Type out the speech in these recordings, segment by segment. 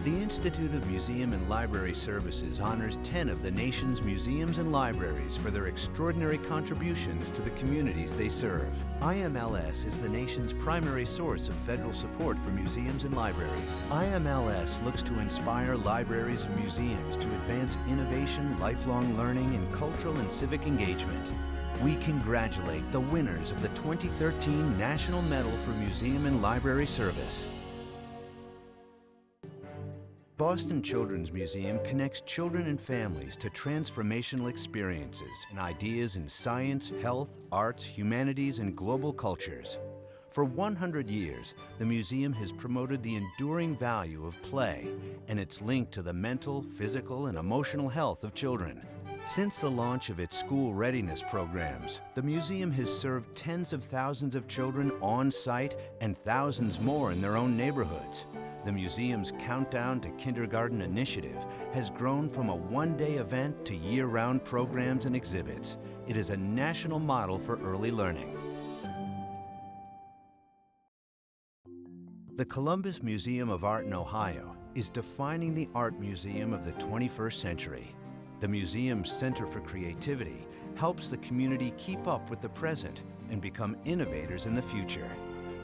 The Institute of Museum and Library Services honors 10 of the nation's museums and libraries for their extraordinary contributions to the communities they serve. IMLS is the nation's primary source of federal support for museums and libraries. IMLS looks to inspire libraries and museums to advance innovation, lifelong learning, and cultural and civic engagement. We congratulate the winners of the 2013 National Medal for Museum and Library Service. Boston Children's Museum connects children and families to transformational experiences and ideas in science, health, arts, humanities, and global cultures. For 100 years, the museum has promoted the enduring value of play and its link to the mental, physical, and emotional health of children. Since the launch of its school readiness programs, the museum has served tens of thousands of children on site and thousands more in their own neighborhoods. The museum's Countdown to Kindergarten initiative has grown from a one-day event to year-round programs and exhibits. It is a national model for early learning. The Columbus Museum of Art in Ohio is defining the art museum of the 21st century. The museum's Center for Creativity helps the community keep up with the present and become innovators in the future.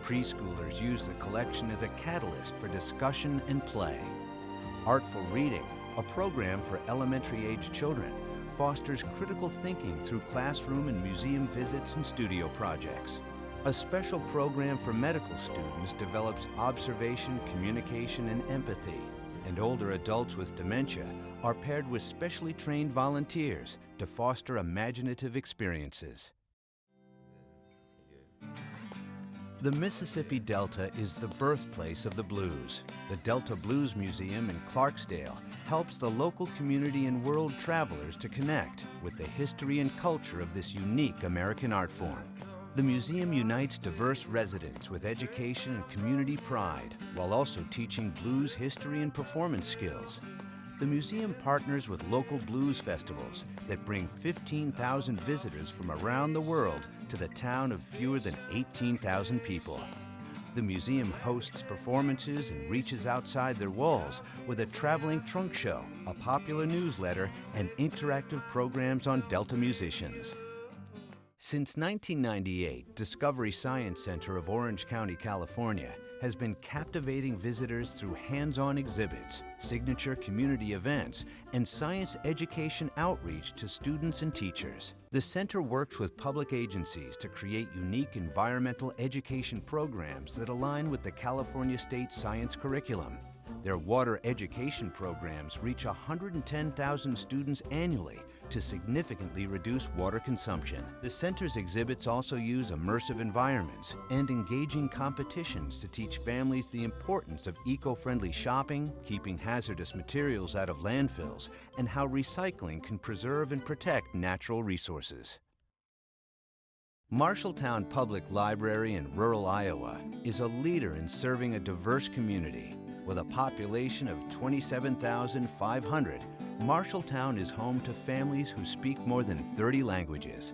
Preschoolers use the collection as a catalyst for discussion and play. Artful Reading, a program for elementary-age children, fosters critical thinking through classroom and museum visits and studio projects. A special program for medical students develops observation, communication, and empathy. And older adults with dementia are paired with specially trained volunteers to foster imaginative experiences. The Mississippi Delta is the birthplace of the blues. The Delta Blues Museum in Clarksdale helps the local community and world travelers to connect with the history and culture of this unique American art form. The museum unites diverse residents with education and community pride, while also teaching blues history and performance skills. The museum partners with local blues festivals that bring 15,000 visitors from around the world to the town of fewer than 18,000 people. The museum hosts performances and reaches outside their walls with a traveling trunk show, a popular newsletter, and interactive programs on Delta musicians. Since 1998, Discovery Science Center of Orange County, California, has been captivating visitors through hands-on exhibits, signature community events, and science education outreach to students and teachers. The center works with public agencies to create unique environmental education programs that align with the California State Science curriculum. Their water education programs reach 110,000 students annually to significantly reduce water consumption. The center's exhibits also use immersive environments and engaging competitions to teach families the importance of eco-friendly shopping, keeping hazardous materials out of landfills, and how recycling can preserve and protect natural resources. Marshalltown Public Library in rural Iowa is a leader in serving a diverse community. With a population of 27,500, Marshalltown is home to families who speak more than 30 languages.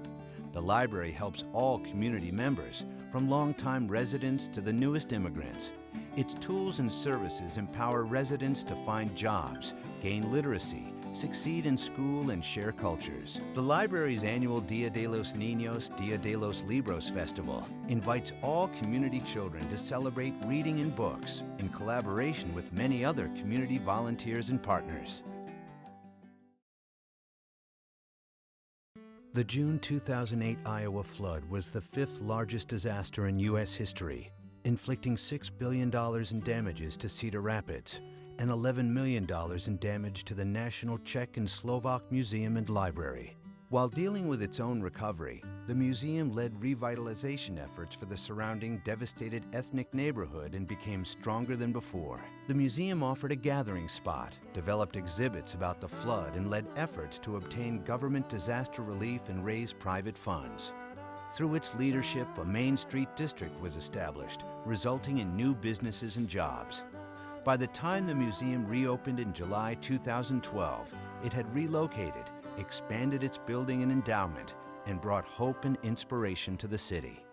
The library helps all community members, from longtime residents to the newest immigrants. Its tools and services empower residents to find jobs, gain literacy, succeed in school, and share cultures. The library's annual Dia de los Niños, Dia de los Libros Festival invites all community children to celebrate reading and books in collaboration with many other community volunteers and partners. The June 2008 Iowa flood was the fifth largest disaster in U.S. history, inflicting $6 billion in damages to Cedar Rapids and $11 million in damage to the National Czech and Slovak Museum and Library. While dealing with its own recovery, the museum led revitalization efforts for the surrounding devastated ethnic neighborhood and became stronger than before. The museum offered a gathering spot, developed exhibits about the flood, and led efforts to obtain government disaster relief and raise private funds. Through its leadership, a Main Street district was established, resulting in new businesses and jobs. By the time the museum reopened in July 2012, it had relocated, expanded its building and endowment, and brought hope and inspiration to the city.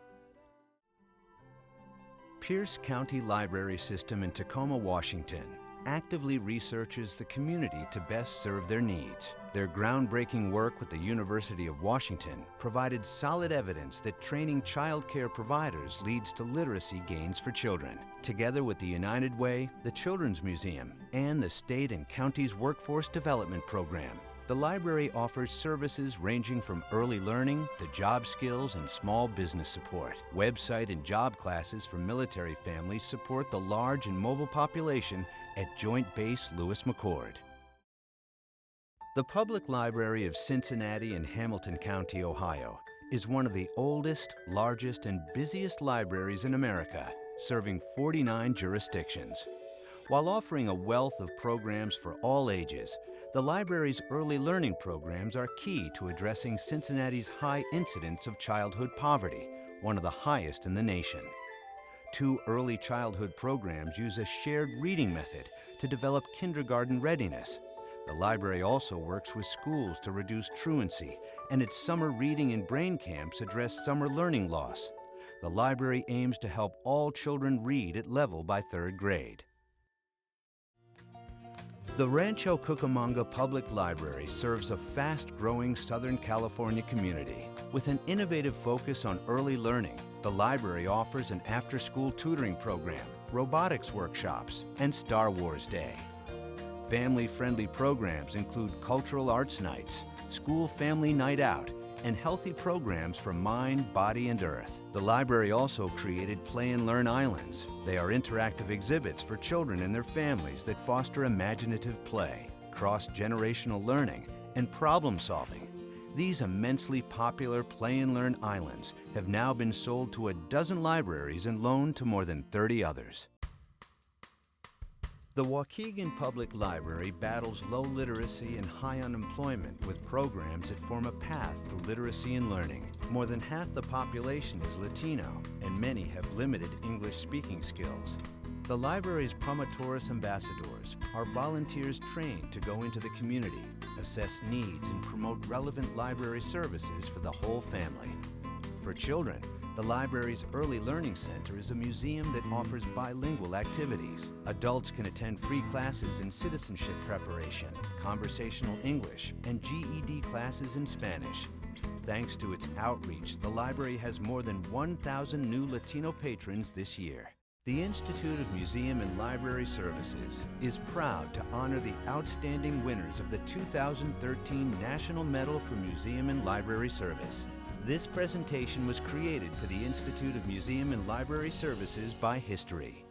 Pierce County Library System in Tacoma, Washington actively researches the community to best serve their needs. Their groundbreaking work with the University of Washington provided solid evidence that training child care providers leads to literacy gains for children. Together with the United Way, the Children's Museum, and the state and county's workforce development program, the library offers services ranging from early learning to job skills and small business support. Website and job classes for military families support the large and mobile population at Joint Base Lewis McChord. The Public Library of Cincinnati and Hamilton County, Ohio, is one of the oldest, largest, and busiest libraries in America, serving 49 jurisdictions. While offering a wealth of programs for all ages, the library's early learning programs are key to addressing Cincinnati's high incidence of childhood poverty, one of the highest in the nation. 2 early childhood programs use a shared reading method to develop kindergarten readiness. The library also works with schools to reduce truancy, and its summer reading and brain camps address summer learning loss. The library aims to help all children read at level by 3rd grade. The Rancho Cucamonga Public Library serves a fast-growing Southern California community. With an innovative focus on early learning, the library offers an after-school tutoring program, robotics workshops, and Star Wars Day. Family-friendly programs include cultural arts nights, school family night out, and healthy programs for mind, body, and earth. The library also created Play and Learn Islands. They are interactive exhibits for children and their families that foster imaginative play, cross-generational learning, and problem-solving. These immensely popular Play and Learn Islands have now been sold to a dozen libraries and loaned to more than 30 others. The Waukegan Public Library battles low literacy and high unemployment with programs that form a path to literacy and learning. More than half the population is Latino, and many have limited English speaking skills. The library's Promotoris Ambassadors are volunteers trained to go into the community, assess needs, and promote relevant library services for the whole family. For children, the library's Early Learning Center is a museum that offers bilingual activities. Adults can attend free classes in citizenship preparation, conversational English, and GED classes in Spanish. Thanks to its outreach, the library has more than 1,000 new Latino patrons this year. The Institute of Museum and Library Services is proud to honor the outstanding winners of the 2013 National Medal for Museum and Library Service. This presentation was created for the Institute of Museum and Library Services by History.